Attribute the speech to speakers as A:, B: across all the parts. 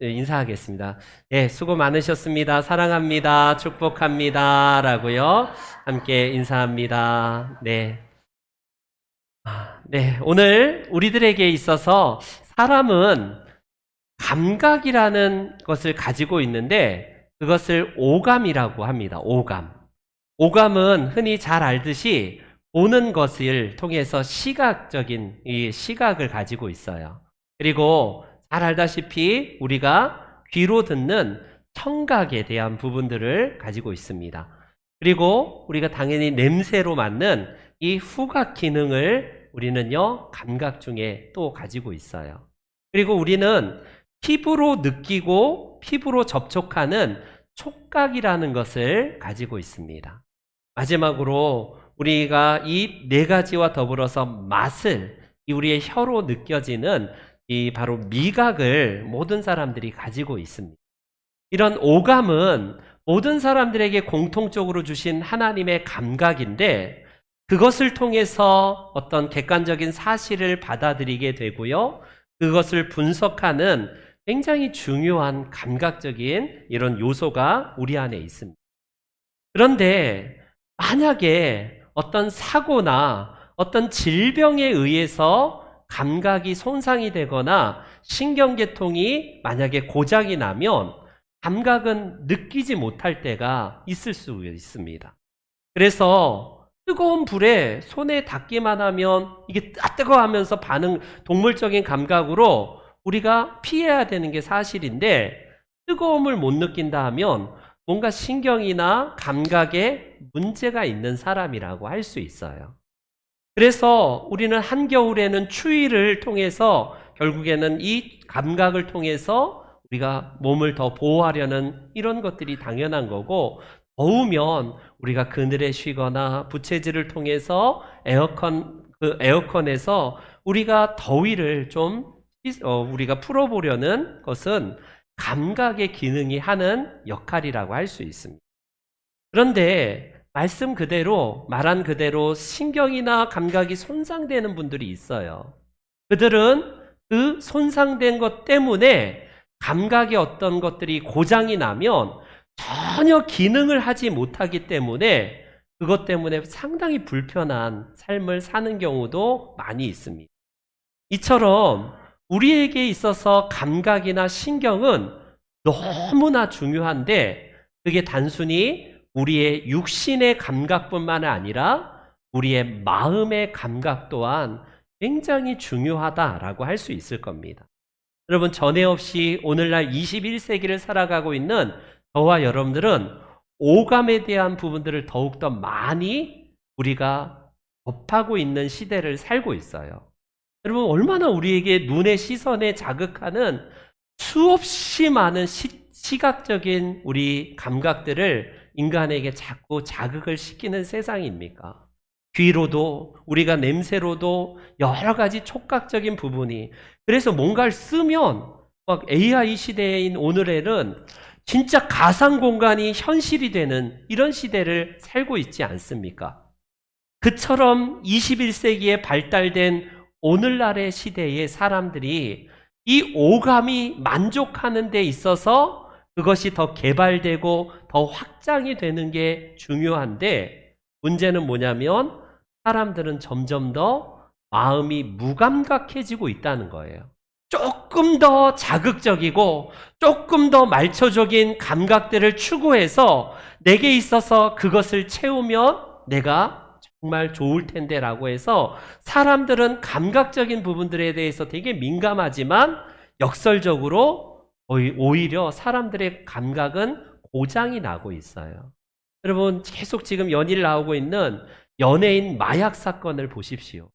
A: 인사하겠습니다. 네, 수고 많으셨습니다. 사랑합니다. 축복합니다. 라고요. 함께 인사합니다. 네. 네. 오늘 우리들에게 있어서 사람은 감각이라는 것을 가지고 있는데 그것을 오감이라고 합니다. 오감. 오감은 흔히 잘 알듯이 보는 것을 통해서 시각적인 이 시각을 가지고 있어요. 그리고 잘 알다시피 우리가 귀로 듣는 청각에 대한 부분들을 가지고 있습니다. 그리고 우리가 당연히 냄새로 맡는 이 후각 기능을 우리는요, 감각 중에 또 가지고 있어요. 그리고 우리는 피부로 느끼고 피부로 접촉하는 촉각이라는 것을 가지고 있습니다. 마지막으로 우리가 이 네 가지와 더불어서 맛을 우리의 혀로 느껴지는 이 바로 미각을 모든 사람들이 가지고 있습니다. 이런 오감은 모든 사람들에게 공통적으로 주신 하나님의 감각인데 그것을 통해서 어떤 객관적인 사실을 받아들이게 되고요. 그것을 분석하는 굉장히 중요한 감각적인 이런 요소가 우리 안에 있습니다. 그런데 만약에 어떤 사고나 어떤 질병에 의해서 감각이 손상이 되거나 신경계통이 만약에 고장이 나면 감각은 느끼지 못할 때가 있을 수 있습니다. 그래서 뜨거운 불에 손에 닿기만 하면 이게 뜨거워 하면서 동물적인 감각으로 우리가 피해야 되는 게 사실인데 뜨거움을 못 느낀다 하면 뭔가 신경이나 감각에 문제가 있는 사람이라고 할 수 있어요. 그래서 우리는 한겨울에는 추위를 통해서 결국에는 이 감각을 통해서 우리가 몸을 더 보호하려는 이런 것들이 당연한 거고, 더우면 우리가 그늘에 쉬거나 부채질을 통해서 에어컨에서 우리가 더위를 좀 우리가 풀어보려는 것은 감각의 기능이 하는 역할이라고 할 수 있습니다. 그런데 말한 그대로 신경이나 감각이 손상되는 분들이 있어요. 그들은 그 손상된 것 때문에 감각의 어떤 것들이 고장이 나면 전혀 기능을 하지 못하기 때문에 그것 때문에 상당히 불편한 삶을 사는 경우도 많이 있습니다. 이처럼 우리에게 있어서 감각이나 신경은 너무나 중요한데 그게 단순히 우리의 육신의 감각뿐만 아니라 우리의 마음의 감각 또한 굉장히 중요하다라고 할 수 있을 겁니다. 여러분, 전에 없이 오늘날 21세기를 살아가고 있는 저와 여러분들은 오감에 대한 부분들을 더욱더 많이 우리가 접하고 있는 시대를 살고 있어요. 여러분, 얼마나 우리에게 눈의 시선에 자극하는 수없이 많은 시각적인 우리 감각들을 인간에게 자꾸 자극을 시키는 세상입니까? 귀로도 우리가 냄새로도 여러 가지 촉각적인 부분이, 그래서 뭔가를 쓰면 막 AI 시대인 오늘에는 진짜 가상 공간이 현실이 되는 이런 시대를 살고 있지 않습니까? 그처럼 21세기에 발달된 오늘날의 시대의 사람들이 이 오감이 만족하는 데 있어서 그것이 더 개발되고 더 확장이 되는 게 중요한데, 문제는 뭐냐면 사람들은 점점 더 마음이 무감각해지고 있다는 거예요. 조금 더 자극적이고 조금 더 말초적인 감각들을 추구해서 내게 있어서 그것을 채우면 내가 정말 좋을 텐데 라고 해서 사람들은 감각적인 부분들에 대해서 되게 민감하지만 역설적으로 오히려 사람들의 감각은 고장이 나고 있어요. 여러분, 계속 지금 연일 나오고 있는 연예인 마약 사건을 보십시오.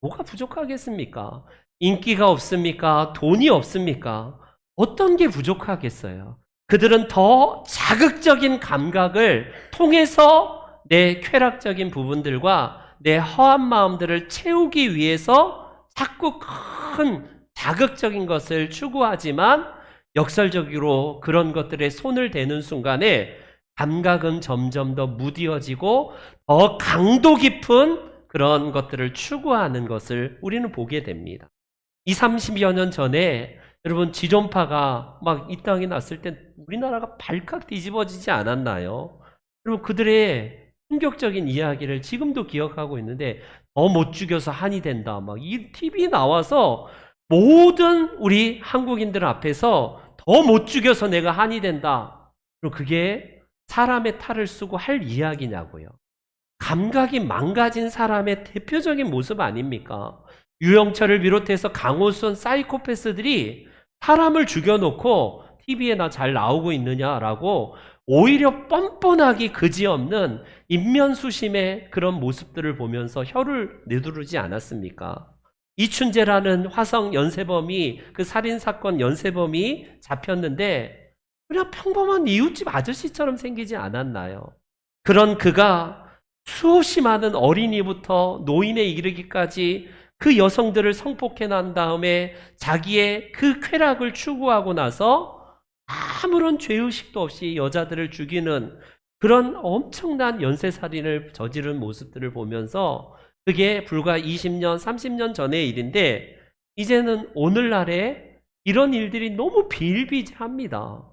A: 뭐가 부족하겠습니까? 인기가 없습니까? 돈이 없습니까? 어떤 게 부족하겠어요? 그들은 더 자극적인 감각을 통해서 내 쾌락적인 부분들과 내 허한 마음들을 채우기 위해서 자꾸 큰 자극적인 것을 추구하지만 역설적으로 그런 것들에 손을 대는 순간에 감각은 점점 더 무뎌지고 더 강도 깊은 그런 것들을 추구하는 것을 우리는 보게 됩니다. 20, 30여 년 전에 여러분 지존파가 막 이 땅에 났을 때 우리나라가 발칵 뒤집어지지 않았나요? 여러분 그들의 충격적인 이야기를 지금도 기억하고 있는데 더 못 죽여서 한이 된다. 막 이 TV 나와서 모든 우리 한국인들 앞에서 더 못 죽여서 내가 한이 된다. 그리고 그게 사람의 탈을 쓰고 할 이야기냐고요. 감각이 망가진 사람의 대표적인 모습 아닙니까? 유영철을 비롯해서 강호순 사이코패스들이 사람을 죽여놓고 TV에 나 잘 나오고 있느냐라고 오히려 뻔뻔하기 그지없는 인면수심의 그런 모습들을 보면서 혀를 내두르지 않았습니까? 이춘재라는 화성 연쇄범이 그 살인사건 연쇄범이 잡혔는데 그냥 평범한 이웃집 아저씨처럼 생기지 않았나요? 그런 그가 수없이 많은 어린이부터 노인에 이르기까지 그 여성들을 성폭해 난 다음에 자기의 그 쾌락을 추구하고 나서 아무런 죄의식도 없이 여자들을 죽이는 그런 엄청난 연쇄살인을 저지른 모습들을 보면서 그게 불과 20년, 30년 전의 일인데 이제는 오늘날에 이런 일들이 너무 비일비재합니다.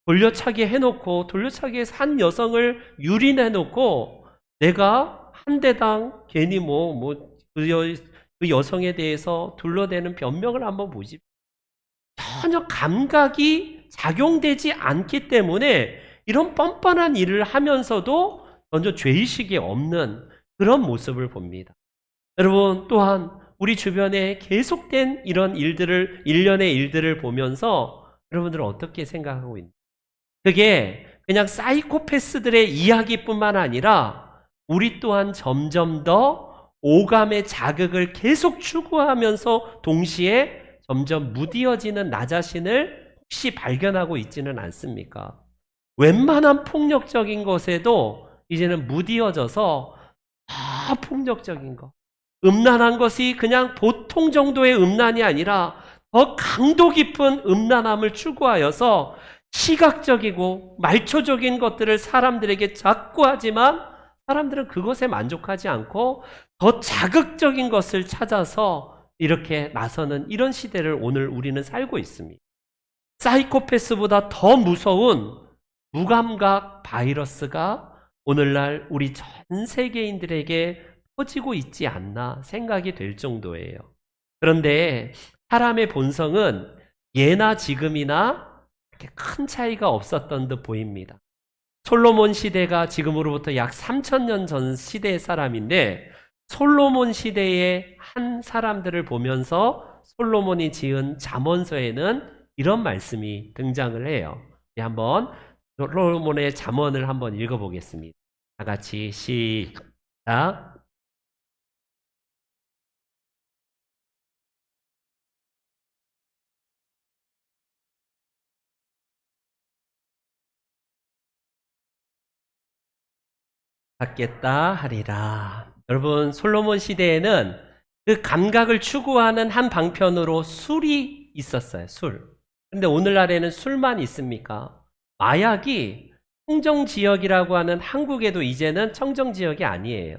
A: 돌려차기 해놓고 돌려차기에서 한 여성을 유린해놓고 내가 한 대당 괜히 그 여성에 대해서 둘러대는 변명을 한번 보십시오. 전혀 감각이 작용되지 않기 때문에 이런 뻔뻔한 일을 하면서도 전혀 죄의식이 없는 그런 모습을 봅니다. 여러분 또한 우리 주변에 계속된 이런 일들을 일련의 일들을 보면서 여러분들은 어떻게 생각하고 있나요? 그게 그냥 사이코패스들의 이야기뿐만 아니라 우리 또한 점점 더 오감의 자극을 계속 추구하면서 동시에 점점 무디어지는 나 자신을 혹시 발견하고 있지는 않습니까? 웬만한 폭력적인 것에도 이제는 무디어져서 폭력적인 것, 음란한 것이 그냥 보통 정도의 음란이 아니라 더 강도 깊은 음란함을 추구하여서 시각적이고 말초적인 것들을 사람들에게 자꾸 하지만 사람들은 그것에 만족하지 않고 더 자극적인 것을 찾아서 이렇게 나서는 이런 시대를 오늘 우리는 살고 있습니다. 사이코패스보다 더 무서운 무감각 바이러스가 오늘날 우리 전 세계인들에게 퍼지고 있지 않나 생각이 될 정도예요. 그런데 사람의 본성은 예나 지금이나 그렇게 큰 차이가 없었던 듯 보입니다. 솔로몬 시대가 지금으로부터 약 3000년 전 시대의 사람인데 솔로몬 시대의 한 사람들을 보면서 솔로몬이 지은 잠언서에는 이런 말씀이 등장을 해요. 한번 솔로몬의 잠언을 한번 읽어보겠습니다. 다 같이 시작. 받겠다 하리라. 여러분 솔로몬 시대에는 그 감각을 추구하는 한 방편으로 술이 있었어요. 술. 근데 오늘날에는 술만 있습니까? 마약이 청정지역이라고 하는 한국에도 이제는 청정지역이 아니에요.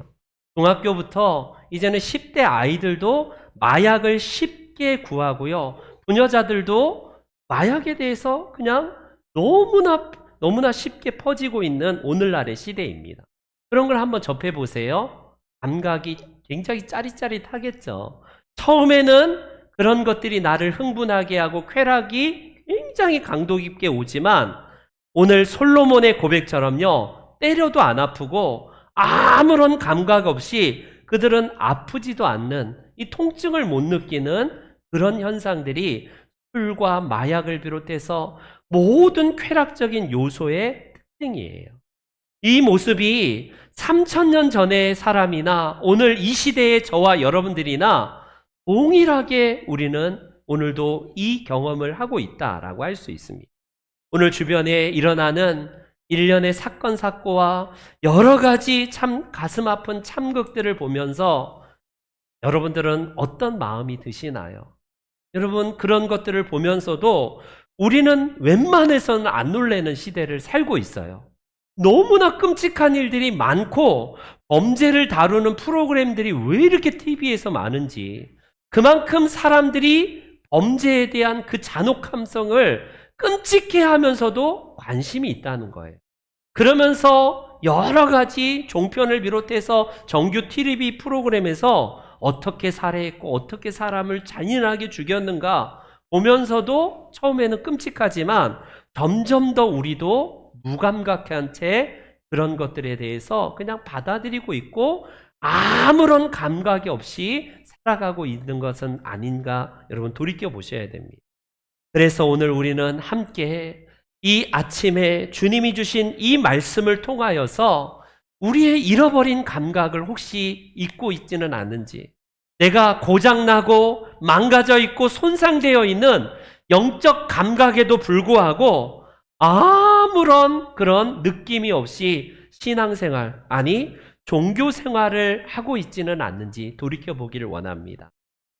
A: 중학교부터 이제는 10대 아이들도 마약을 쉽게 구하고요. 부녀자들도 마약에 대해서 그냥 너무나 쉽게 퍼지고 있는 오늘날의 시대입니다. 그런 걸 한번 접해보세요. 감각이 굉장히 짜릿짜릿하겠죠. 처음에는 그런 것들이 나를 흥분하게 하고 쾌락이 굉장히 강도 깊게 오지만 오늘 솔로몬의 고백처럼요. 때려도 안 아프고 아무런 감각 없이 그들은 아프지도 않는 이 통증을 못 느끼는 그런 현상들이 술과 마약을 비롯해서 모든 쾌락적인 요소의 특징이에요. 이 모습이 3000년 전의 사람이나 오늘 이 시대의 저와 여러분들이나 동일하게 우리는 오늘도 이 경험을 하고 있다라고 할 수 있습니다. 오늘 주변에 일어나는 일련의 사건 사고와 여러 가지 참 가슴 아픈 참극들을 보면서 여러분들은 어떤 마음이 드시나요? 여러분 그런 것들을 보면서도 우리는 웬만해서는 안 놀라는 시대를 살고 있어요. 너무나 끔찍한 일들이 많고 범죄를 다루는 프로그램들이 왜 이렇게 TV에서 많은지, 그만큼 사람들이 범죄에 대한 그 잔혹함성을 끔찍해 하면서도 관심이 있다는 거예요. 그러면서 여러 가지 종편을 비롯해서 정규 TV 프로그램에서 어떻게 살해했고 어떻게 사람을 잔인하게 죽였는가 보면서도 처음에는 끔찍하지만 점점 더 우리도 무감각한 채 그런 것들에 대해서 그냥 받아들이고 있고 아무런 감각이 없이 살아가고 있는 것은 아닌가 여러분 돌이켜 보셔야 됩니다. 그래서 오늘 우리는 함께 이 아침에 주님이 주신 이 말씀을 통하여서 우리의 잃어버린 감각을 혹시 잊고 있지는 않는지, 내가 고장나고 망가져 있고 손상되어 있는 영적 감각에도 불구하고 아무런 그런 느낌이 없이 신앙생활, 아니 종교 생활을 하고 있지는 않는지 돌이켜보기를 원합니다.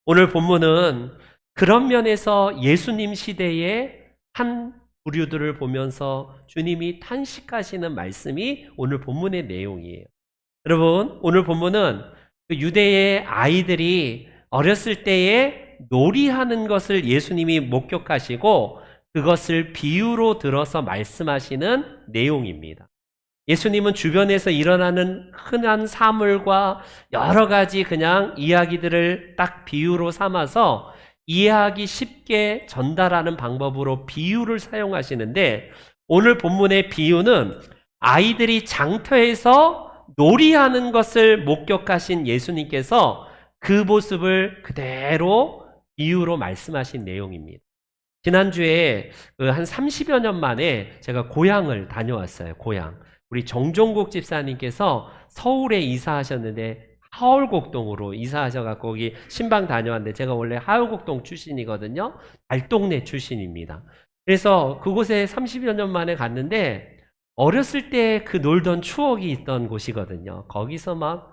A: 오늘 본문은 그런 면에서 예수님 시대의 한 부류들을 보면서 주님이 탄식하시는 말씀이 오늘 본문의 내용이에요. 여러분, 오늘 본문은 그 유대의 아이들이 어렸을 때에 놀이하는 것을 예수님이 목격하시고 그것을 비유로 들어서 말씀하시는 내용입니다. 예수님은 주변에서 일어나는 흔한 사물과 여러 가지 그냥 이야기들을 딱 비유로 삼아서 이해하기 쉽게 전달하는 방법으로 비유를 사용하시는데 오늘 본문의 비유는 아이들이 장터에서 놀이하는 것을 목격하신 예수님께서 그 모습을 그대로 비유로 말씀하신 내용입니다. 지난주에 한 30여 년 만에 제가 고향을 다녀왔어요. 고향. 우리 정종국 집사님께서 서울에 이사하셨는데 하월곡동으로 이사하셔서 거기 신방 다녀왔는데 제가 원래 하월곡동 출신이거든요. 달동네 출신입니다. 그래서 그곳에 30여 년 만에 갔는데 어렸을 때 그 놀던 추억이 있던 곳이거든요. 거기서 막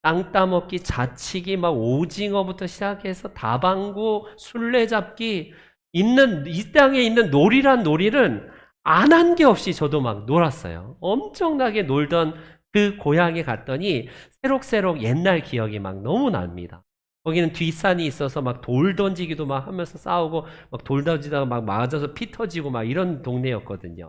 A: 땅 따먹기, 자치기, 막 오징어부터 시작해서 다방구, 술래잡기 있는 이 땅에 있는 놀이란 놀이는 안 한 게 없이 저도 막 놀았어요. 엄청나게 놀던 그 고향에 갔더니 새록새록 옛날 기억이 막 너무 납니다. 거기는 뒷산이 있어서 막 돌 던지기도 막 하면서 싸우고 막 돌 던지다가 막 맞아서 피 터지고 막 이런 동네였거든요.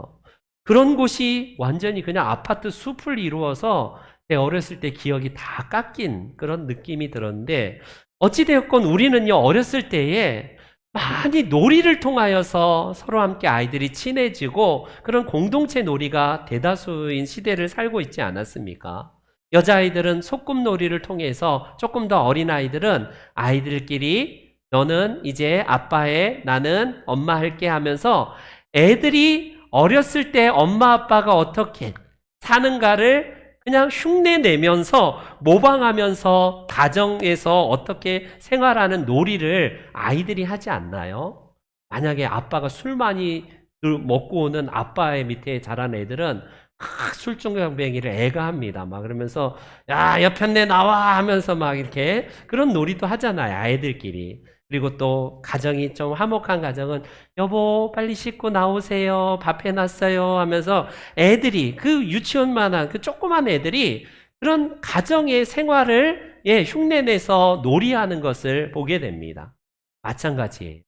A: 그런 곳이 완전히 그냥 아파트 숲을 이루어서 제 어렸을 때 기억이 다 깎인 그런 느낌이 들었는데 어찌되었건 우리는요 어렸을 때에 많이 놀이를 통하여서 서로 함께 아이들이 친해지고 그런 공동체 놀이가 대다수인 시대를 살고 있지 않았습니까? 여자아이들은 소꿉놀이를 통해서 조금 더 어린 아이들은 아이들끼리 너는 이제 아빠의 나는 엄마 할게 하면서 애들이 어렸을 때 엄마 아빠가 어떻게 사는가를 그냥 흉내 내면서 모방하면서 가정에서 어떻게 생활하는 놀이를 아이들이 하지 않나요? 만약에 아빠가 술 많이 먹고 오는 아빠의 밑에 자란 애들은 술중병이를 애가 합니다. 막 그러면서 야 여편네 나와 하면서 막 이렇게 그런 놀이도 하잖아요. 아이들끼리. 그리고 또 가정이 좀 화목한 가정은 여보 빨리 씻고 나오세요. 밥 해놨어요 하면서 애들이 그 유치원만한 그 조그만 애들이 그런 가정의 생활을 흉내내서 놀이하는 것을 보게 됩니다. 마찬가지예요.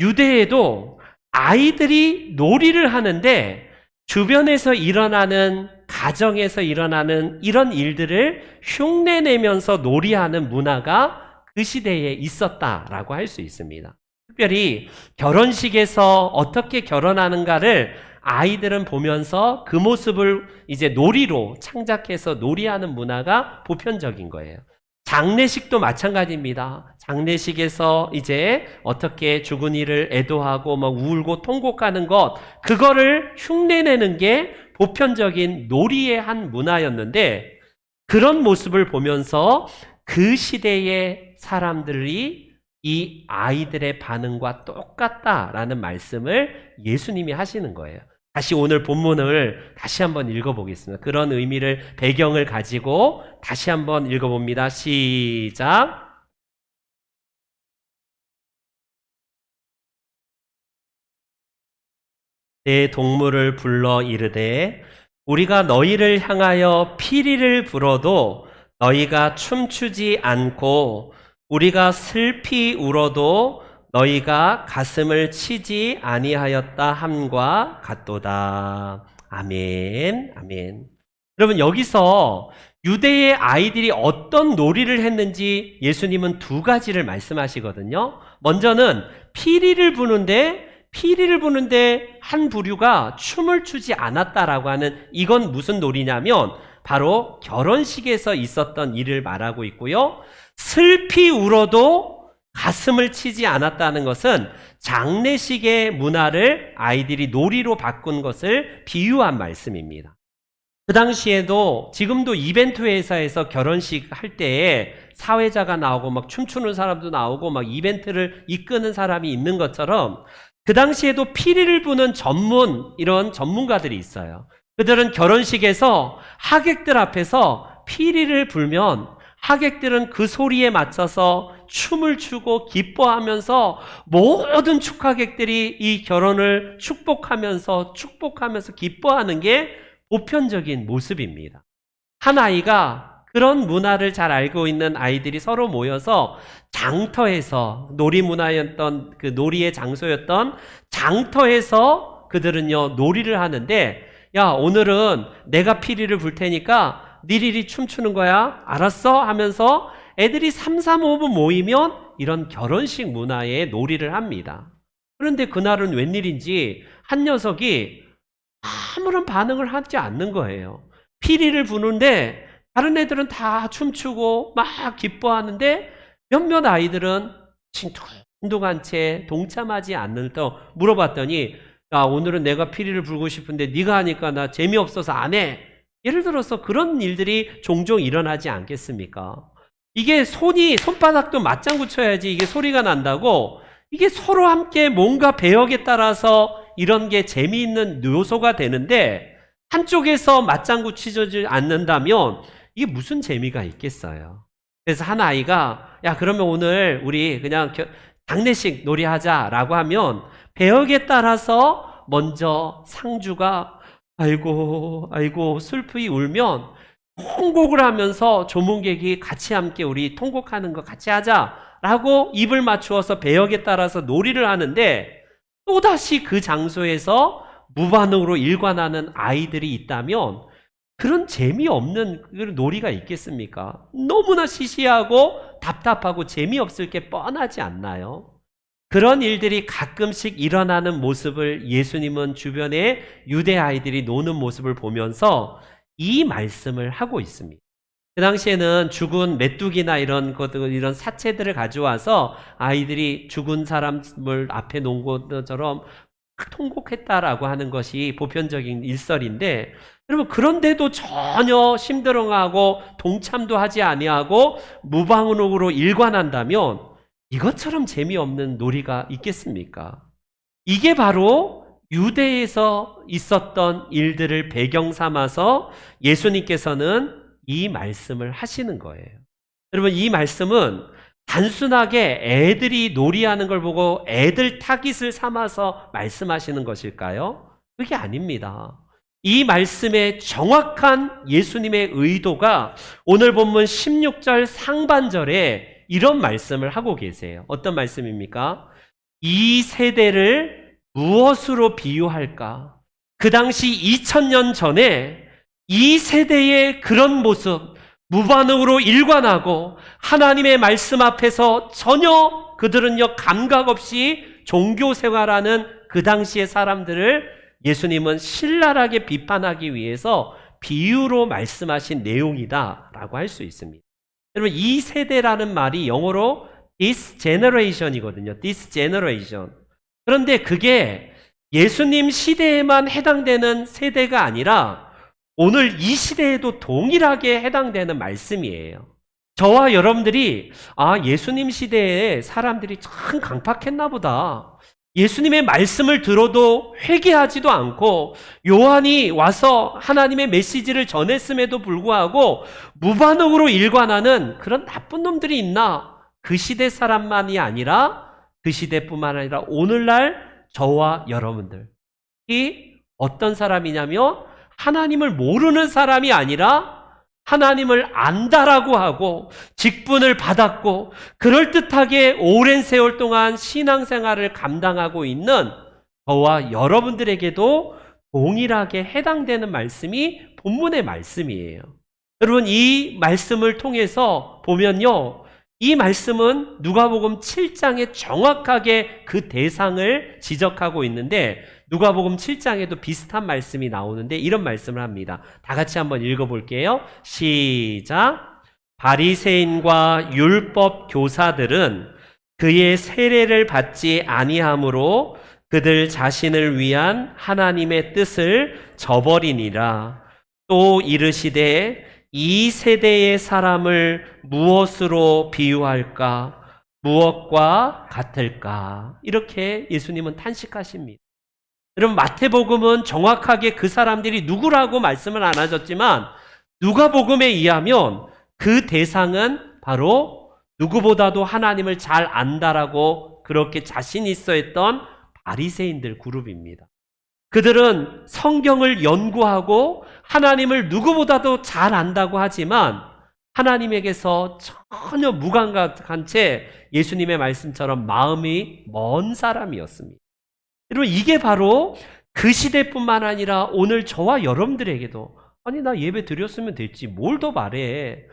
A: 유대에도 아이들이 놀이를 하는데 주변에서 일어나는 가정에서 일어나는 이런 일들을 흉내내면서 놀이하는 문화가 그 시대에 있었다라고 할 수 있습니다. 특별히 결혼식에서 어떻게 결혼하는가를 아이들은 보면서 그 모습을 이제 놀이로 창작해서 놀이하는 문화가 보편적인 거예요. 장례식도 마찬가지입니다. 장례식에서 이제 어떻게 죽은 이를 애도하고 막 울고 통곡하는 것, 그거를 흉내내는 게 보편적인 놀이의 한 문화였는데 그런 모습을 보면서 그 시대의 사람들이 이 아이들의 반응과 똑같다라는 말씀을 예수님이 하시는 거예요. 다시 오늘 본문을 다시 한번 읽어보겠습니다. 그런 의미를 배경을 가지고 다시 한번 읽어봅니다. 시작. 내 동물을 불러 이르되 우리가 너희를 향하여 피리를 불어도 너희가 춤추지 않고 우리가 슬피 울어도 너희가 가슴을 치지 아니하였다 함과 같도다. 아멘. 아멘. 여러분, 여기서 유대의 아이들이 어떤 놀이를 했는지 예수님은 두 가지를 말씀하시거든요. 먼저는 피리를 부는데 한 부류가 춤을 추지 않았다라고 하는, 이건 무슨 놀이냐면 바로 결혼식에서 있었던 일을 말하고 있고요. 슬피 울어도 가슴을 치지 않았다는 것은 장례식의 문화를 아이들이 놀이로 바꾼 것을 비유한 말씀입니다. 그 당시에도 지금도 이벤트 회사에서 결혼식 할 때에 사회자가 나오고 막 춤추는 사람도 나오고 막 이벤트를 이끄는 사람이 있는 것처럼 그 당시에도 피리를 부는 이런 전문가들이 있어요. 그들은 결혼식에서 하객들 앞에서 피리를 불면 하객들은 그 소리에 맞춰서 춤을 추고 기뻐하면서 모든 축하객들이 이 결혼을 축복하면서 기뻐하는 게 보편적인 모습입니다. 한 아이가 그런 문화를 잘 알고 있는 아이들이 서로 모여서 장터에서, 놀이문화였던 그 놀이의 장소였던 장터에서 그들은요 놀이를 하는데, 야, 오늘은 내가 피리를 불 테니까 니들이 춤추는 거야, 알았어? 하면서 애들이 3, 5분 모이면 이런 결혼식 문화의 놀이를 합니다. 그런데 그날은 웬일인지 한 녀석이 아무런 반응을 하지 않는 거예요. 피리를 부는데 다른 애들은 다 춤추고 막 기뻐하는데 몇몇 아이들은 싱둥한 채 동참하지 않는, 또 물어봤더니, 야, 오늘은 내가 피리를 불고 싶은데 네가 하니까 나 재미없어서 안 해. 예를 들어서 그런 일들이 종종 일어나지 않겠습니까? 이게 손바닥도 맞장구 쳐야지 이게 소리가 난다고, 이게 서로 함께 뭔가 배역에 따라서 이런 게 재미있는 요소가 되는데 한쪽에서 맞장구 치지 않는다면 이게 무슨 재미가 있겠어요? 그래서 한 아이가, 야, 그러면 오늘 우리 그냥 장례식 놀이하자라고 하면 배역에 따라서 먼저 상주가 아이고 슬프이 울면 통곡을 하면서 조문객이 같이 함께 우리 통곡하는 거 같이 하자라고 입을 맞추어서 배역에 따라서 놀이를 하는데, 또다시 그 장소에서 무반응으로 일관하는 아이들이 있다면 그런 재미없는 놀이가 있겠습니까? 너무나 시시하고 답답하고 재미없을 게 뻔하지 않나요? 그런 일들이 가끔씩 일어나는 모습을 예수님은 주변에 유대 아이들이 노는 모습을 보면서 이 말씀을 하고 있습니다. 그 당시에는 죽은 메뚜기나 이런 사체들을 가져와서 아이들이 죽은 사람을 앞에 놓은 것처럼 통곡했다라고 하는 것이 보편적인 일설인데, 여러분, 그런데도 전혀 심드렁하고 동참도 하지 아니하고 무방으로 일관한다면 이것처럼 재미없는 놀이가 있겠습니까? 이게 바로 유대에서 있었던 일들을 배경 삼아서 예수님께서는 이 말씀을 하시는 거예요. 여러분, 이 말씀은 단순하게 애들이 놀이하는 걸 보고 애들 타깃을 삼아서 말씀하시는 것일까요? 그게 아닙니다. 이 말씀의 정확한 예수님의 의도가 오늘 본문 16절 상반절에 이런 말씀을 하고 계세요. 어떤 말씀입니까? 이 세대를 무엇으로 비유할까? 그 당시 2000년 전에 이 세대의 그런 모습, 무반응으로 일관하고 하나님의 말씀 앞에서 전혀 그들은요 감각 없이 종교 생활하는 그 당시의 사람들을 예수님은 신랄하게 비판하기 위해서 비유로 말씀하신 내용이다라고 할 수 있습니다. 여러분, 이 세대라는 말이 영어로 this generation이거든요. this generation. 그런데 그게 예수님 시대에만 해당되는 세대가 아니라 오늘 이 시대에도 동일하게 해당되는 말씀이에요. 저와 여러분들이 예수님 시대에 사람들이 참 강팍했나 보다, 예수님의 말씀을 들어도 회개하지도 않고 요한이 와서 하나님의 메시지를 전했음에도 불구하고 무반응으로 일관하는 그런 나쁜 놈들이 있나? 그 시대 사람만이 아니라 그 시대뿐만 아니라 오늘날 저와 여러분들이 어떤 사람이냐면 하나님을 모르는 사람이 아니라 하나님을 안다라고 하고 직분을 받았고 그럴듯하게 오랜 세월 동안 신앙생활을 감당하고 있는 저와 여러분들에게도 동일하게 해당되는 말씀이 본문의 말씀이에요. 여러분, 이 말씀을 통해서 보면요, 이 말씀은 누가복음 7장에 정확하게 그 대상을 지적하고 있는데 누가복음 7장에도 비슷한 말씀이 나오는데 이런 말씀을 합니다. 다 같이 한번 읽어볼게요. 시작. 바리새인과 율법 교사들은 그의 세례를 받지 아니하므로 그들 자신을 위한 하나님의 뜻을 저버리니라. 또 이르시되 이 세대의 사람을 무엇으로 비유할까? 무엇과 같을까? 이렇게 예수님은 탄식하십니다. 여러분, 마태복음은 정확하게 그 사람들이 누구라고 말씀을 안 하셨지만 누가복음에 의하면 그 대상은 바로 누구보다도 하나님을 잘 안다라고 그렇게 자신 있어 했던 바리새인들 그룹입니다. 그들은 성경을 연구하고 하나님을 누구보다도 잘 안다고 하지만 하나님에게서 전혀 무감각한 채 예수님의 말씀처럼 마음이 먼 사람이었습니다. 여러분, 이게 바로 그 시대뿐만 아니라 오늘 저와 여러분들에게도 아니 나 예배 드렸으면 됐지 뭘 더 바래,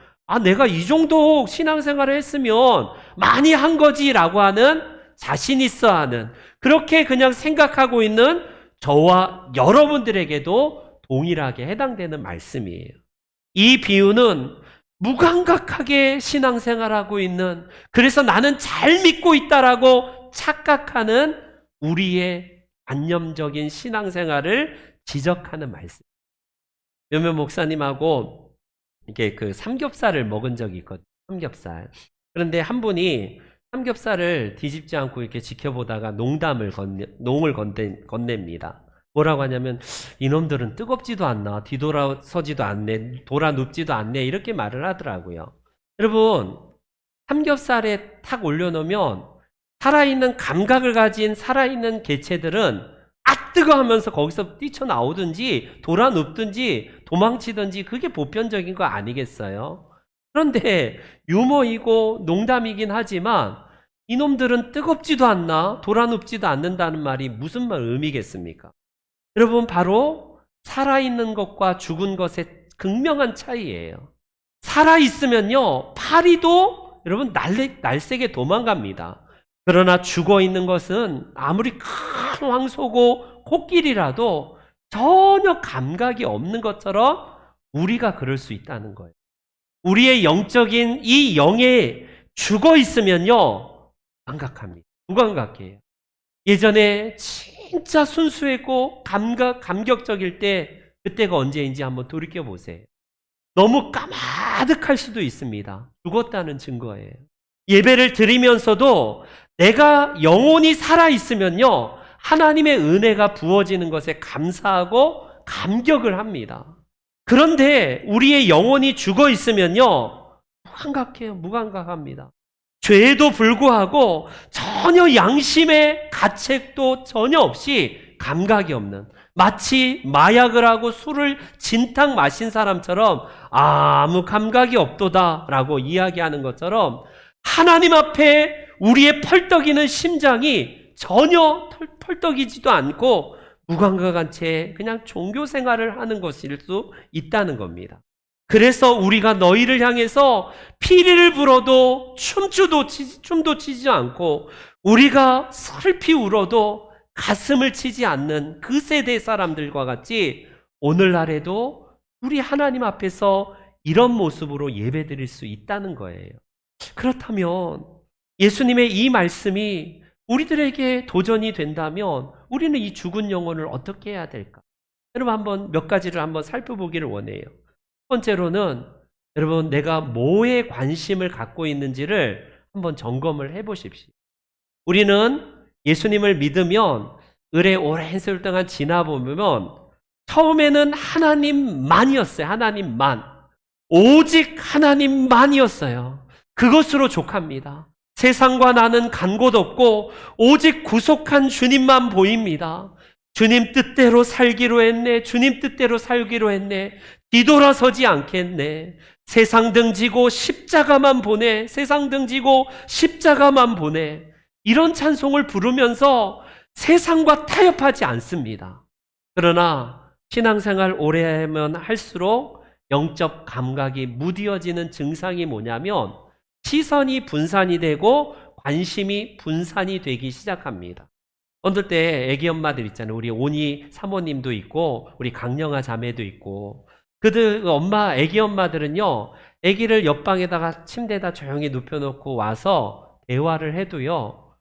A: 내가 이 정도 신앙생활을 했으면 많이 한 거지 라고 하는 자신 있어 하는 그렇게 그냥 생각하고 있는 저와 여러분들에게도 동일하게 해당되는 말씀이에요. 이 비유는 무감각하게 신앙생활하고 있는, 그래서 나는 잘 믿고 있다라고 착각하는 우리의 관념적인 신앙생활을 지적하는 말씀. 몇몇 목사님하고 이렇게 그 삼겹살을 먹은 적이 있거든요. 삼겹살. 그런데 한 분이 삼겹살을 뒤집지 않고 이렇게 지켜보다가 농을 건넵니다. 뭐라고 하냐면 이놈들은 뜨겁지도 않나, 뒤돌아서지도 않네, 돌아 눕지도 않네, 이렇게 말을 하더라고요. 여러분, 삼겹살에 탁 올려놓으면 살아있는 감각을 가진 살아있는 개체들은 뜨거 하면서 거기서 뛰쳐나오든지 돌아 눕든지 도망치든지 그게 보편적인 거 아니겠어요? 그런데 유머이고 농담이긴 하지만 이놈들은 뜨겁지도 않나 돌아 눕지도 않는다는 말이 무슨 의미겠습니까? 여러분, 바로 살아있는 것과 죽은 것의 극명한 차이예요. 살아있으면요 파리도 여러분 날쌔게 도망갑니다. 그러나 죽어있는 것은 아무리 큰 황소고 코끼리라도 전혀 감각이 없는 것처럼 우리가 그럴 수 있다는 거예요. 우리의 영적인 이 영에 죽어있으면요 감각합니다. 무감각해요. 예전에 진짜 순수했고 감격적일 때 그때가 언제인지 한번 돌이켜보세요. 너무 까마득할 수도 있습니다. 죽었다는 증거예요. 예배를 드리면서도 내가 영혼이 살아있으면요 하나님의 은혜가 부어지는 것에 감사하고 감격을 합니다. 그런데 우리의 영혼이 죽어있으면요 무감각해요. 무감각합니다. 죄에도 불구하고 전혀 양심의 가책도 전혀 없이 감각이 없는, 마치 마약을 하고 술을 진탕 마신 사람처럼 아무 감각이 없도다 라고 이야기하는 것처럼 하나님 앞에 우리의 펄떡이는 심장이 전혀 펄떡이지도 않고 무감각한 채 그냥 종교 생활을 하는 것일 수 있다는 겁니다. 그래서 우리가 너희를 향해서 피리를 불어도 춤도 치지 않고 우리가 슬피 울어도 가슴을 치지 않는 그 세대 사람들과 같이 오늘날에도 우리 하나님 앞에서 이런 모습으로 예배드릴 수 있다는 거예요. 그렇다면 예수님의 이 말씀이 우리들에게 도전이 된다면 우리는 이 죽은 영혼을 어떻게 해야 될까? 여러분, 한번 몇 가지를 한번 살펴보기를 원해요. 첫 번째로는 여러분, 내가 뭐에 관심을 갖고 있는지를 한번 점검을 해보십시오. 우리는 예수님을 믿으면 을의 오랜 세월 동안 지나보면 처음에는 하나님만이었어요. 하나님만. 오직 하나님만이었어요. 그것으로 족합니다. 세상과 나는 간 곳 없고 오직 구속한 주님만 보입니다. 주님 뜻대로 살기로 했네. 주님 뜻대로 살기로 했네. 뒤돌아서지 않겠네. 세상 등지고 십자가만 보내. 세상 등지고 십자가만 보내. 이런 찬송을 부르면서 세상과 타협하지 않습니다. 그러나 신앙생활 오래 하면 할수록 영적 감각이 무뎌지는 증상이 뭐냐면 시선이 분산이 되고 관심이 분산이 되기 시작합니다. 어떨 때 애기 엄마들 있잖아요. 우리 오니 사모님도 있고 우리 강영아 자매도 있고 그들 애기 엄마들은요, 애기를 옆방에다가 침대에다 조용히 눕혀놓고 와서 대화를 해도요,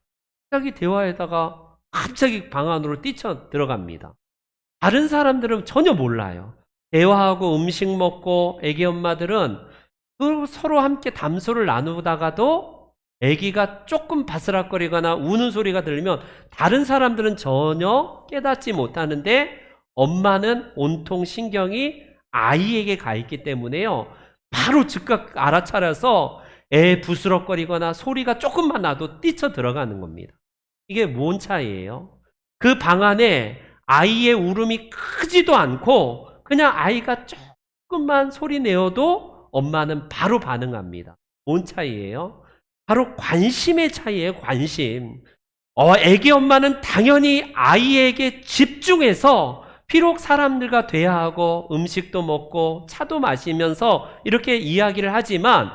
A: 갑자기 대화에다가 갑자기 방 안으로 뛰쳐 들어갑니다. 다른 사람들은 전혀 몰라요. 대화하고 음식 먹고 애기 엄마들은 서로 함께 담소를 나누다가도 애기가 조금 바스락거리거나 우는 소리가 들리면 다른 사람들은 전혀 깨닫지 못하는데 엄마는 온통 신경이 아이에게 가 있기 때문에요. 바로 즉각 알아차려서 애 부스럭거리거나 소리가 조금만 나도 뛰쳐 들어가는 겁니다. 이게 뭔 차이예요? 그 방 안에 아이의 울음이 크지도 않고 그냥 아이가 조금만 소리 내어도 엄마는 바로 반응합니다. 뭔 차이예요? 바로 관심의 차이예요. 관심. 애기 엄마는 당연히 아이에게 집중해서 비록 사람들과 대화하고 음식도 먹고 차도 마시면서 이렇게 이야기를 하지만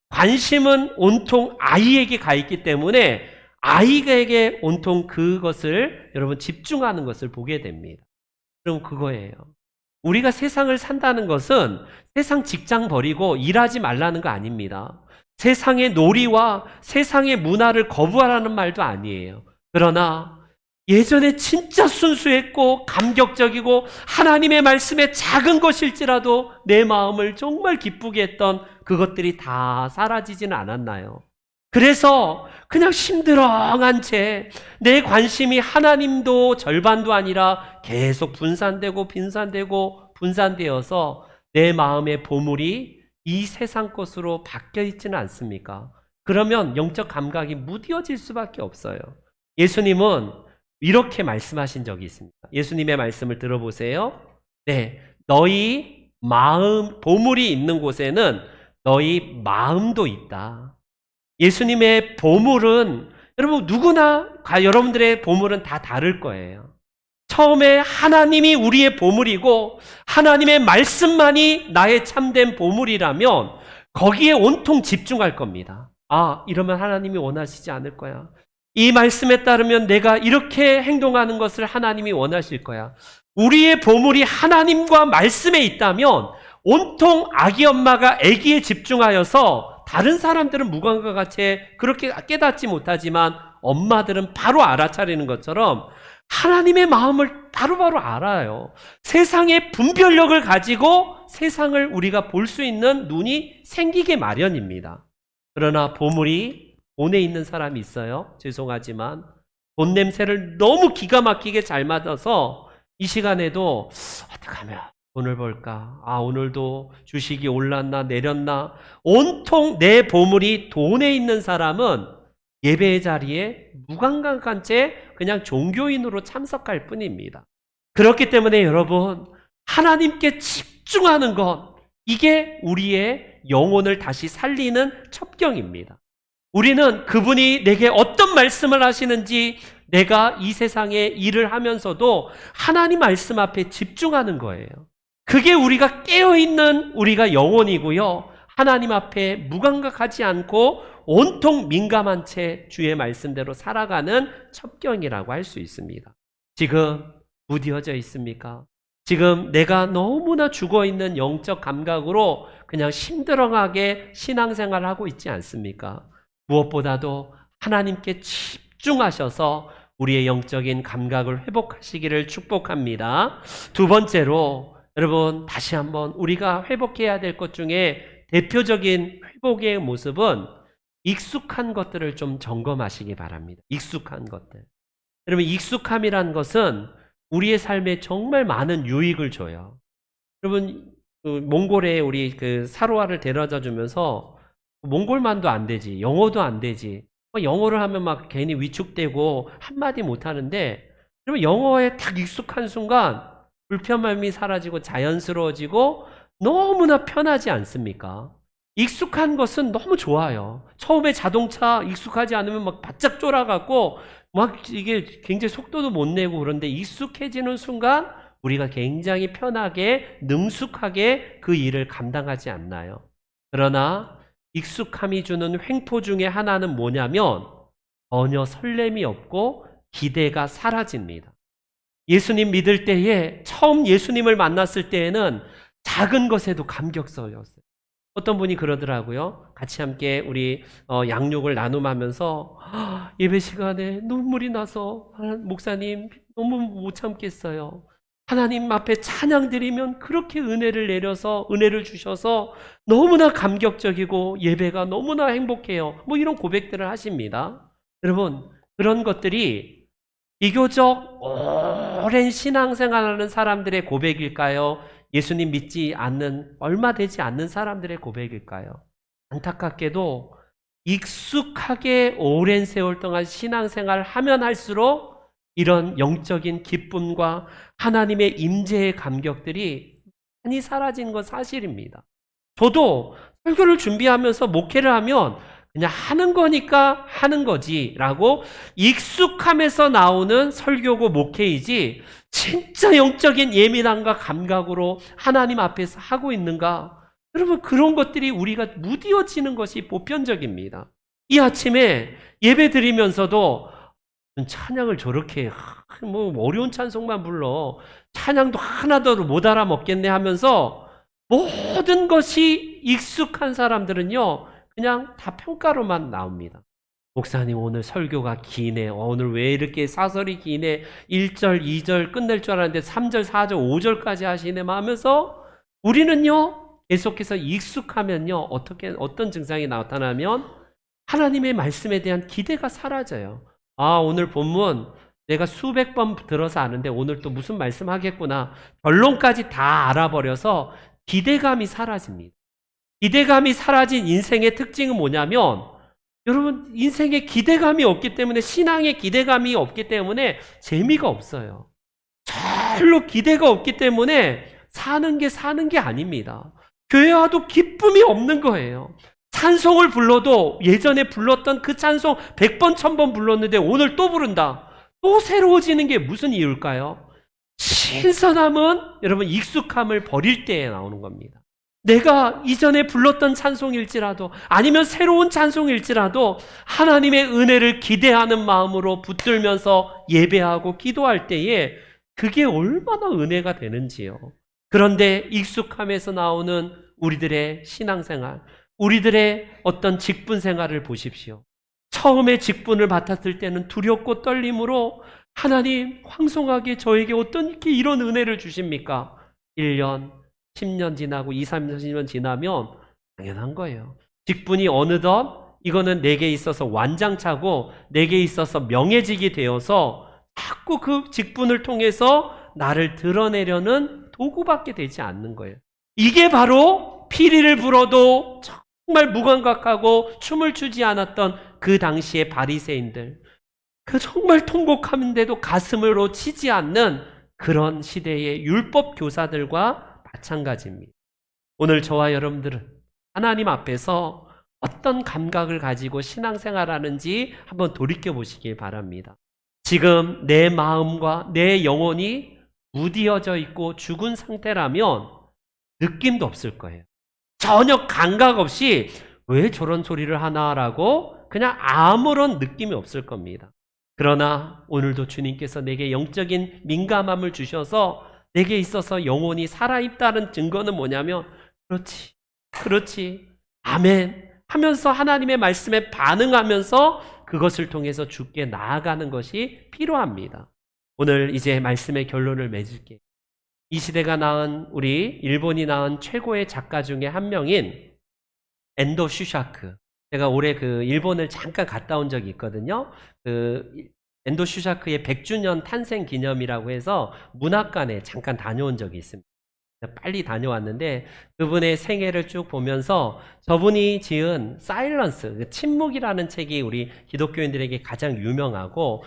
A: 관심은 온통 아이에게 가 있기 때문에 아이에게 온통 그것을 여러분 집중하는 것을 보게 됩니다. 그럼 그거예요. 우리가 세상을 산다는 것은 세상 직장 버리고 일하지 말라는 거 아닙니다. 세상의 놀이와 세상의 문화를 거부하라는 말도 아니에요. 그러나 예전에 진짜 순수했고 감격적이고 하나님의 말씀에 작은 것일지라도 내 마음을 정말 기쁘게 했던 그것들이 다 사라지지는 않았나요? 그래서 그냥 심드렁한 채 내 관심이 하나님도 절반도 아니라 계속 분산되고 빈산되고 분산되어서 내 마음의 보물이 이 세상 것으로 바뀌어 있지는 않습니까? 그러면 영적 감각이 무뎌질 수밖에 없어요. 예수님은 이렇게 말씀하신 적이 있습니다. 예수님의 말씀을 들어보세요. 네, 너희 마음, 보물이 있는 곳에는 너희 마음도 있다. 예수님의 보물은 여러분 누구나 여러분들의 보물은 다 다를 거예요. 처음에 하나님이 우리의 보물이고 하나님의 말씀만이 나의 참된 보물이라면 거기에 온통 집중할 겁니다. 이러면 하나님이 원하시지 않을 거야. 이 말씀에 따르면 내가 이렇게 행동하는 것을 하나님이 원하실 거야. 우리의 보물이 하나님과 말씀에 있다면 온통 아기 엄마가 아기에 집중하여서 다른 사람들은 무감과 채 그렇게 깨닫지 못하지만 엄마들은 바로 알아차리는 것처럼 하나님의 마음을 바로바로 알아요. 세상의 분별력을 가지고 세상을 우리가 볼 수 있는 눈이 생기게 마련입니다. 그러나 보물이 돈에 있는 사람이 있어요. 죄송하지만 돈 냄새를 너무 기가 막히게 잘 맡아서 이 시간에도 어떻게 하면 돈을 벌까? 오늘도 주식이 올랐나 내렸나? 온통 내 보물이 돈에 있는 사람은 예배의 자리에 무감각한 채 그냥 종교인으로 참석할 뿐입니다. 그렇기 때문에 여러분, 하나님께 집중하는 것, 이게 우리의 영혼을 다시 살리는 첩경입니다. 우리는 그분이 내게 어떤 말씀을 하시는지 내가 이 세상에 일을 하면서도 하나님 말씀 앞에 집중하는 거예요. 그게 우리가 깨어있는 우리가 영혼이고요. 하나님 앞에 무감각하지 않고 온통 민감한 채 주의 말씀대로 살아가는 첩경이라고 할 수 있습니다. 지금 무뎌져 있습니까? 지금 내가 너무나 죽어있는 영적 감각으로 그냥 심드렁하게 신앙생활을 하고 있지 않습니까? 무엇보다도 하나님께 집중하셔서 우리의 영적인 감각을 회복하시기를 축복합니다. 두 번째로 여러분 다시 한번 우리가 회복해야 될 것 중에 대표적인 회복의 모습은 익숙한 것들을 좀 점검하시기 바랍니다. 익숙한 것들. 여러분 익숙함이란 것은 우리의 삶에 정말 많은 유익을 줘요. 여러분 몽골에 우리 사로아를 데려다 주면서 몽골만도 안 되지, 영어도 안 되지. 영어를 하면 막 괜히 위축되고 한마디 못 하는데 여러분 영어에 딱 익숙한 순간 불편함이 사라지고 자연스러워지고 너무나 편하지 않습니까? 익숙한 것은 너무 좋아요. 처음에 자동차 익숙하지 않으면 막 바짝 쫄아갖고 막 이게 굉장히 속도도 못 내고 그런데 익숙해지는 순간 우리가 굉장히 편하게 능숙하게 그 일을 감당하지 않나요? 그러나 익숙함이 주는 횡포 중에 하나는 뭐냐면 전혀 설렘이 없고 기대가 사라집니다. 예수님 믿을 때에 처음 예수님을 만났을 때에는 작은 것에도 감격스러웠어요. 어떤 분이 그러더라고요. 같이 함께 우리 양육을 나눔하면서 예배 시간에 눈물이 나서 목사님 너무 못 참겠어요. 하나님 앞에 찬양 드리면 그렇게 은혜를 내려서 은혜를 주셔서 너무나 감격적이고 예배가 너무나 행복해요. 뭐 이런 고백들을 하십니다. 여러분 그런 것들이 비교적 오랜 신앙생활하는 사람들의 고백일까요? 예수님 믿지 않는 얼마 되지 않는 사람들의 고백일까요? 안타깝게도 익숙하게 오랜 세월 동안 신앙생활을 하면 할수록 이런 영적인 기쁨과 하나님의 임재의 감격들이 많이 사라진 건 사실입니다. 저도 설교를 준비하면서 목회를 하면 그냥 하는 거니까 하는 거지라고 익숙함에서 나오는 설교고 목회이지 진짜 영적인 예민함과 감각으로 하나님 앞에서 하고 있는가? 여러분 그런 것들이 우리가 무뎌지는 것이 보편적입니다. 이 아침에 예배 드리면서도 찬양을 저렇게 뭐 어려운 찬송만 불러 찬양도 하나도 못 알아먹겠네 하면서 모든 것이 익숙한 사람들은요 그냥 다 평가로만 나옵니다. 목사님 오늘 설교가 기네. 오늘 왜 이렇게 사설이 기네. 1절, 2절 끝낼 줄 알았는데 3절, 4절, 5절까지 하시네 하면서 우리는요 계속해서 익숙하면요 어떤 증상이 나타나면 하나님의 말씀에 대한 기대가 사라져요. 아 오늘 본문 내가 수백 번 들어서 아는데 오늘 또 무슨 말씀 하겠구나. 결론까지 다 알아버려서 기대감이 사라집니다. 기대감이 사라진 인생의 특징은 뭐냐면 여러분 인생에 기대감이 없기 때문에 신앙에 기대감이 없기 때문에 재미가 없어요. 별로 기대가 없기 때문에 사는 게 아닙니다. 교회 와도 기쁨이 없는 거예요. 찬송을 불러도 예전에 불렀던 그 찬송 100번 1000번 불렀는데 오늘 또 부른다. 또 새로워지는 게 무슨 이유일까요? 신선함은 여러분 익숙함을 버릴 때에 나오는 겁니다. 내가 이전에 불렀던 찬송일지라도 아니면 새로운 찬송일지라도 하나님의 은혜를 기대하는 마음으로 붙들면서 예배하고 기도할 때에 그게 얼마나 은혜가 되는지요. 그런데 익숙함에서 나오는 우리들의 신앙생활, 우리들의 어떤 직분 생활을 보십시오. 처음에 직분을 맡았을 때는 두렵고 떨림으로 하나님 황송하게 저에게 어떻게 이런 은혜를 주십니까? 1년 10년 지나고 2, 30년 지나면 당연한 거예요. 직분이 어느덧 이거는 내게 있어서 완장차고 내게 있어서 명예직이 되어서 자꾸 그 직분을 통해서 나를 드러내려는 도구밖에 되지 않는 거예요. 이게 바로 피리를 불어도 정말 무감각하고 춤을 추지 않았던 그 당시의 바리새인들, 그 정말 통곡하는데도 가슴으로 치지 않는 그런 시대의 율법 교사들과 마찬가지입니다. 오늘 저와 여러분들은 하나님 앞에서 어떤 감각을 가지고 신앙생활하는지 한번 돌이켜보시길 바랍니다. 지금 내 마음과 내 영혼이 무디어져 있고 죽은 상태라면 느낌도 없을 거예요. 전혀 감각 없이 왜 저런 소리를 하나라고 그냥 아무런 느낌이 없을 겁니다. 그러나 오늘도 주님께서 내게 영적인 민감함을 주셔서 내게 있어서 영혼이 살아있다는 증거는 뭐냐면 그렇지 아멘 하면서 하나님의 말씀에 반응하면서 그것을 통해서 주께 나아가는 것이 필요합니다. 오늘 이제 말씀의 결론을 맺을게요. 이 시대가 낳은 우리 일본이 낳은 최고의 작가 중에 한 명인 엔도 슈샤크, 제가 올해 그 일본을 잠깐 갔다 온 적이 있거든요. 그 엔도 슈샤크의 100주년 탄생 기념이라고 해서 문학관에 잠깐 다녀온 적이 있습니다. 빨리 다녀왔는데 그분의 생애를 쭉 보면서 저분이 지은 사일런스, 침묵이라는 책이 우리 기독교인들에게 가장 유명하고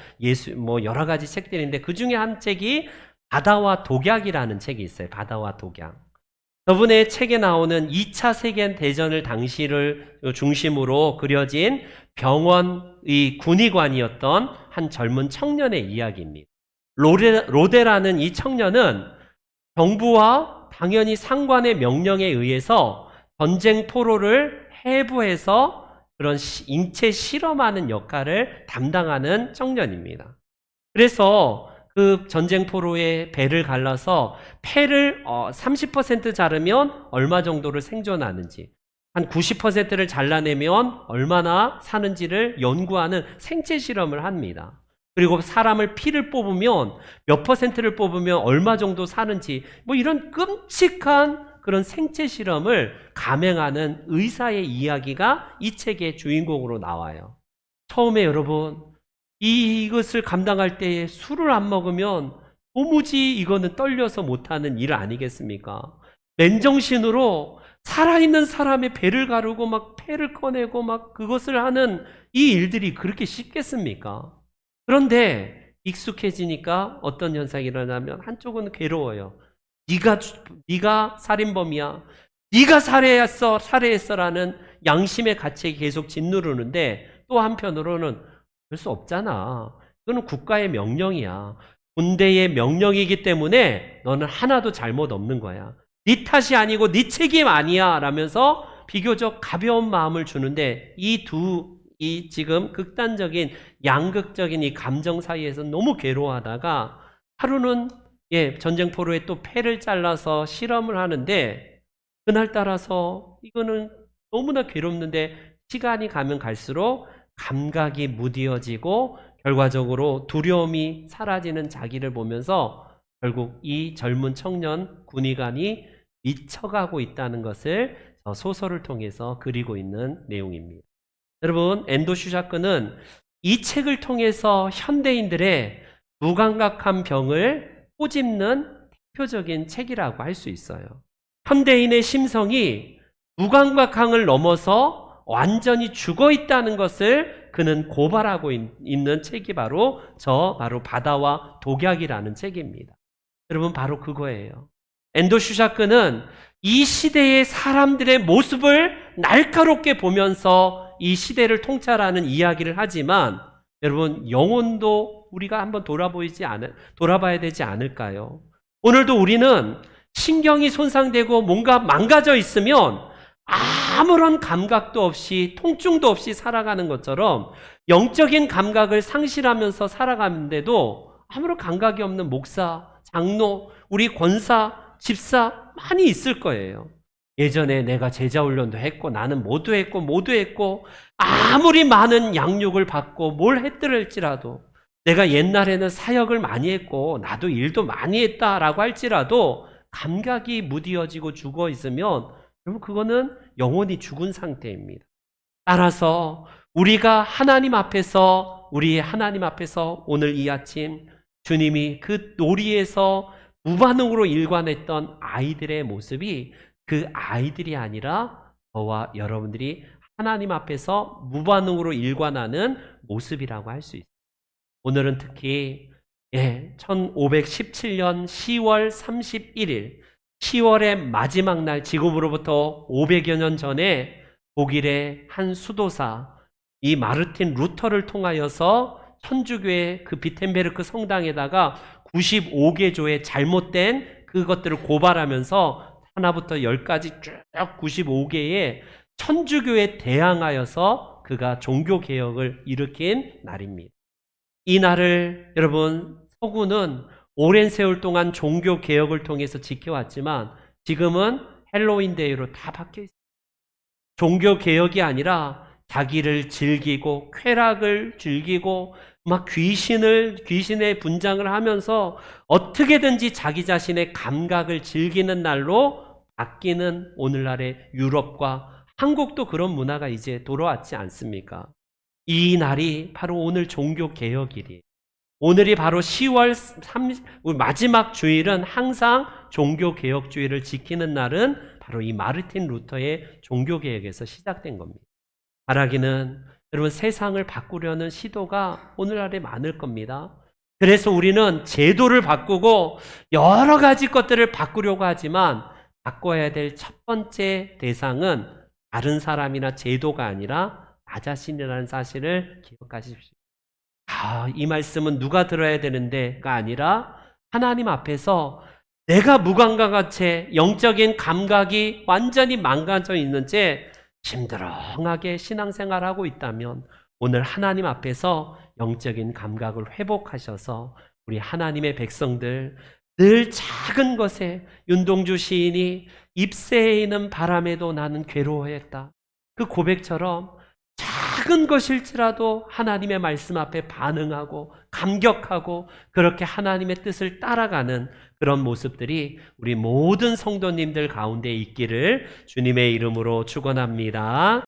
A: 뭐 여러 가지 책들인데 그 중에 한 책이 바다와 독약이라는 책이 있어요. 바다와 독약. 저분의 책에 나오는 2차 세계대전을 당시를 중심으로 그려진 병원의 군의관이었던 한 젊은 청년의 이야기입니다. 로데라는 이 청년은 정부와 당연히 상관의 명령에 의해서 전쟁 포로를 해부해서 그런 인체 실험하는 역할을 담당하는 청년입니다. 그래서 그 전쟁 포로의 배를 갈라서 폐를 30% 자르면 얼마 정도를 생존하는지, 한 90%를 잘라내면 얼마나 사는지를 연구하는 생체 실험을 합니다. 그리고 사람을 피를 뽑으면 몇 퍼센트를 뽑으면 얼마 정도 사는지, 뭐 이런 끔찍한 그런 생체 실험을 감행하는 의사의 이야기가 이 책의 주인공으로 나와요. 처음에 여러분, 이것을 감당할 때에 술을 안 먹으면 도무지 이거는 떨려서 못하는 일 아니겠습니까? 맨정신으로 살아있는 사람의 배를 가르고 막 폐를 꺼내고 막 그것을 하는 이 일들이 그렇게 쉽겠습니까? 그런데 익숙해지니까 어떤 현상이 일어나면 한쪽은 괴로워요. 네가 살인범이야. 네가 살해했어라는 양심의 가책이 계속 짓누르는데, 또 한편으로는 그럴 수 없잖아. 그거는 국가의 명령이야. 군대의 명령이기 때문에 너는 하나도 잘못 없는 거야. 네 탓이 아니고 네 책임 아니야 라면서 비교적 가벼운 마음을 주는데, 이 지금 극단적인 양극적인 이 감정 사이에서 너무 괴로워하다가 하루는 전쟁 포로에 또 폐를 잘라서 실험을 하는데, 그날따라서 이거는 너무나 괴롭는데 시간이 가면 갈수록 감각이 무뎌지고 결과적으로 두려움이 사라지는 자기를 보면서 결국 이 젊은 청년 군의관이 미쳐가고 있다는 것을 소설을 통해서 그리고 있는 내용입니다. 여러분, 엔도 슈샤크는 이 책을 통해서 현대인들의 무감각한 병을 꼬집는 대표적인 책이라고 할 수 있어요. 현대인의 심성이 무감각함을 넘어서 완전히 죽어 있다는 것을 그는 고발하고 있는 책이 바로 바다와 독약이라는 책입니다. 여러분, 바로 그거예요. 엔도 슈샤크는 이 시대의 사람들의 모습을 날카롭게 보면서 이 시대를 통찰하는 이야기를 하지만, 여러분, 영혼도 우리가 한번 돌아봐야 되지 않을까요? 오늘도 우리는 신경이 손상되고 뭔가 망가져 있으면 아무런 감각도 없이, 통증도 없이 살아가는 것처럼 영적인 감각을 상실하면서 살아가는데도 아무런 감각이 없는 목사, 장로, 우리 권사, 집사 많이 있을 거예요. 예전에 내가 제자 훈련도 했고 나는 모두 했고 아무리 많은 양육을 받고 뭘 했더랄지라도, 내가 옛날에는 사역을 많이 했고 나도 일도 많이 했다라고 할지라도 감각이 무뎌지고 죽어 있으면 여러분, 그거는 영혼이 죽은 상태입니다. 따라서 우리가 하나님 앞에서 오늘 이 아침 주님이 그 놀이에서 무반응으로 일관했던 아이들의 모습이 그 아이들이 아니라 저와 여러분들이 하나님 앞에서 무반응으로 일관하는 모습이라고 할 수 있습니다. 오늘은 특히 1517년 10월 31일 10월의 마지막 날, 지금으로부터 500여 년 전에 독일의 한 수도사 이 마르틴 루터를 통하여서 천주교의 그 비텐베르크 성당에다가 95개조의 잘못된 그것들을 고발하면서 하나부터 10까지 쭉 95개의 천주교에 대항하여서 그가 종교개혁을 일으킨 날입니다. 이 날을 여러분, 서구는 오랜 세월 동안 종교개혁을 통해서 지켜왔지만 지금은 헬로윈 데이로 다 바뀌어 있습니다. 종교개혁이 아니라 자기를 즐기고 쾌락을 즐기고 막 귀신의 분장을 하면서 어떻게든지 자기 자신의 감각을 즐기는 날로 바뀌는 오늘날의 유럽과 한국도 그런 문화가 이제 돌아왔지 않습니까? 이 날이 바로 오늘 종교개혁일이에요. 오늘이 바로 10월 30, 마지막 주일은 항상 종교개혁주의를 지키는 날은 바로 이 마르틴 루터의 종교개혁에서 시작된 겁니다. 바라기는 여러분, 세상을 바꾸려는 시도가 오늘날에 많을 겁니다. 그래서 우리는 제도를 바꾸고 여러 가지 것들을 바꾸려고 하지만 바꿔야 될 첫 번째 대상은 다른 사람이나 제도가 아니라 나 자신이라는 사실을 기억하십시오. 이 말씀은 누가 들어야 되는데가 아니라 하나님 앞에서 내가 무감각한 채 영적인 감각이 완전히 망가져 있는 채 심드렁하게 신앙생활하고 있다면 오늘 하나님 앞에서 영적인 감각을 회복하셔서 우리 하나님의 백성들 늘 작은 것에 윤동주 시인이 잎새에 있는 바람에도 나는 괴로워했다. 그 고백처럼 작은 것일지라도 하나님의 말씀 앞에 반응하고 감격하고 그렇게 하나님의 뜻을 따라가는 그런 모습들이 우리 모든 성도님들 가운데 있기를 주님의 이름으로 축원합니다.